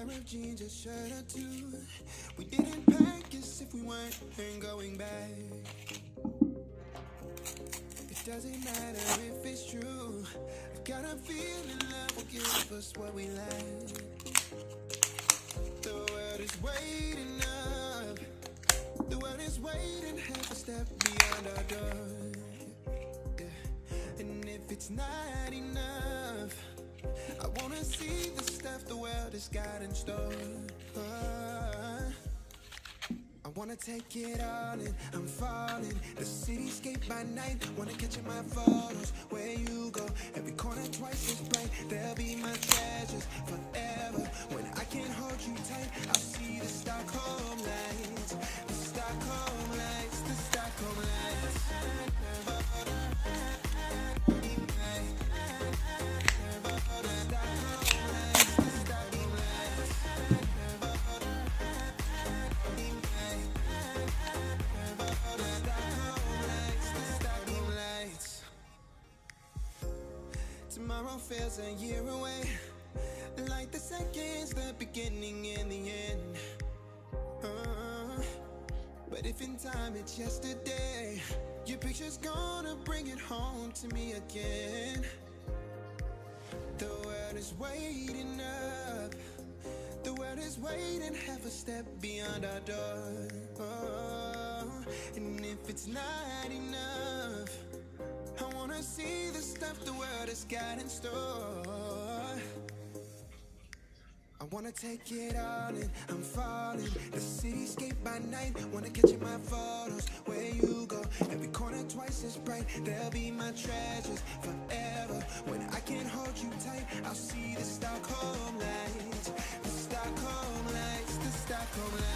pair of jeans, a shirt or two. We didn't pack as if we weren't going back. It doesn't matter if it's true. I've got a feeling love will give us what we like. The world is waiting up. The world is waiting half a step beyond our door. Yeah. And if it's not enough, I wanna see the stuff the world has got in store. I wanna take it all in, I'm falling. The cityscape by night, wanna catch in my photos. Where you go, every corner twice as bright. They'll be my treasures forever. When I can't hold you tight, I'll see the Stockholm lights. The Stockholm lights, the Stockholm lights. Tomorrow feels a year away, like the seconds, the beginning and the end. But if in time it's yesterday, your picture's gonna bring it home to me again. The world is waiting up. The world is waiting half a step beyond our door. And if it's not enough, I wanna see the stuff the world has got in store. I wanna take it all in, I'm falling. The cityscape by night, wanna catch in my photos. Where you go, every corner twice as bright. They'll be my treasures forever. When I can't hold you tight, I'll see the Stockholm lights. The Stockholm lights, the Stockholm lights.